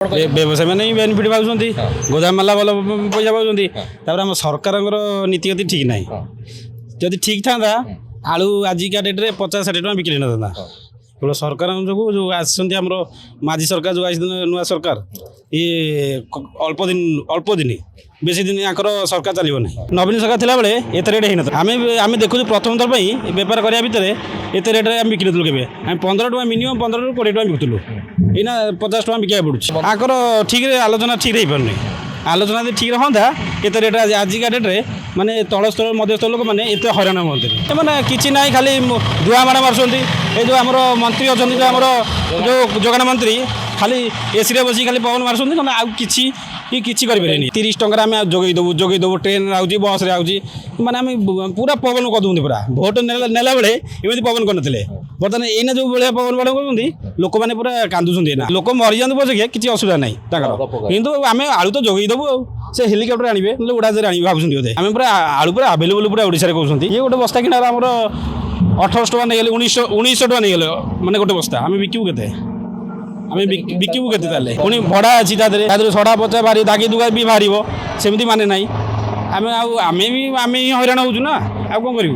ବ୍ୟବସାୟୀ ମାନେ ହିଁ ବେନିଫିଟ୍ ପାଉଛନ୍ତି ଗୋଦାମ ମାଲା ଭଲ ପଇସା ପାଉଛନ୍ତି ତାପରେ ଆମ ସରକାରଙ୍କର ନୀତିଗତି ଠିକ୍ ନାହିଁ ଯଦି ଠିକ୍ ଥାନ୍ତା ଆଳୁ ଆଜିକା ଡେଟ୍ରେ 50-60 ଟଙ୍କା ବିକ୍ରି ହେଇନଥାନ୍ତା କେବଳ ସରକାରଙ୍କ ଯୋଗୁଁ ଯେଉଁ ଆସିଛନ୍ତି ଆମର ମାଝୀ ସରକାର ଯେଉଁ ଆସିଛନ୍ତି ନୂଆ ସରକାର ଇଏ ଅଳ୍ପ ଦିନ ବେଶୀ ଦିନ ୟାଙ୍କର ସରକାର ଚାଲିବ ନାହିଁ ନବୀନ ସରକାର ଥିଲାବେଳେ ଏତେ ରେଟ୍ ହେଇନଥିଲା ଆମେ ଦେଖୁଛୁ ପ୍ରଥମ ଥର ପାଇଁ ବେପାର କରିବା ଭିତରେ ଏତେ ରେଟ୍ରେ ଆମେ ବିକିନଥିଲୁ କେବେ ଆମେ 15 ଟଙ୍କା ମିନିମମ୍ 15ରୁ 20 ଟଙ୍କା ବିକୁଥିଲୁ ଏଇନା 50 ଟଙ୍କା ବିକିବାକୁ ପଡ଼ୁଛି ଆଙ୍କର ଠିକ୍ରେ ଆଲୋଚନା ଠିକ୍ ହେଇପାରୁନି ଆଲୋଚନା ଯଦି ଠିକ୍ ହୁଅନ୍ତା ଏତେ ରେଟ୍ ଆଜିକା ଡେଟ୍ରେ ମାନେ ତଳସ୍ତର ମଧ୍ୟସ୍ଥ ଲୋକମାନେ ଏତେ ହଇରାଣ ହୁଅନ୍ତିନି ସେମାନେ କିଛି ନାହିଁ ଖାଲି ଧୂଆଁ ମାଡ଼ ମାରୁଛନ୍ତି ଏ ଯେଉଁ ଆମର ମନ୍ତ୍ରୀ ଅଛନ୍ତି ଯେଉଁ ଆମର ଯେଉଁ ଯୋଗାଣ ମନ୍ତ୍ରୀ ଖାଲି ଏସିରେ ବସିକି ଖାଲି ପବନ ମାରୁଛନ୍ତି କିନ୍ତୁ ଆଉ କିଛି କରିପାରିବେନି 30 ଟଙ୍କାରେ ଆମେ ଯୋଗାଇ ଦେବୁ ଟ୍ରେନ୍ରେ ଆଉଛି ବସ୍ରେ ଆଉଛି ମାନେ ଆମେ ପୁରା ପବନ କରିଦେଉଛନ୍ତି ପୁରା ଭୋଟ୍ ନେଲା ବେଳେ ଏମିତି ପବନ କରିନଥିଲେ ବର୍ତ୍ତମାନ ଏଇନା ଯେଉଁ ଭଳିଆ ପବନ ବାଡ଼ କରୁଛନ୍ତି ଲୋକମାନେ ପୁରା କାନ୍ଦୁଛନ୍ତି ଏଇନା ଲୋକ ମରିଯାଆନ୍ତୁ ପଛକେ କିଛି ଅସୁବିଧା ନାହିଁ ତାଙ୍କର କିନ୍ତୁ ଆମେ ଆଳୁ ତ ଯୋଗାଇ ଦେବୁ ଆଉ ସେ ହେଲିକପ୍ଟର ଆଣିବେ ନହେଲେ ଉଡ଼ାଜାହାଜରେ ଆଣିବେ ଭାବୁଛନ୍ତି ବୋଧେ ଆମେ ପୁରା ଆଳୁ ପୁରା ଆଭେଲେବୁଲ୍ ପୁରା ଓଡ଼ିଶାରେ କହୁଛନ୍ତି ଇଏ ଗୋଟେ ବସ୍ତା କିଣା ଆମର 1800 ଟଙ୍କା ନେଇଗଲେ 1900 ଟଙ୍କା ନେଇଗଲେ ମାନେ ଗୋଟେ ବସ୍ତା ଆମେ ବିକିବୁ କେତେ ଆମେ ବିକିବୁ କେତେ ତାହେଲେ ପୁଣି ଭଡ଼ା ଅଛି ତା ଦେହରେ ସଡ଼ା ପଚା ବାହାରିବ ଦାଗି ଦୁଗା ବି ବାହାରିବ ସେମିତି ମାନେ ନାହିଁ ଆମେ ହିଁ ହଇରାଣ ହେଉଛୁ ନା ଆଉ କ'ଣ କରିବୁ।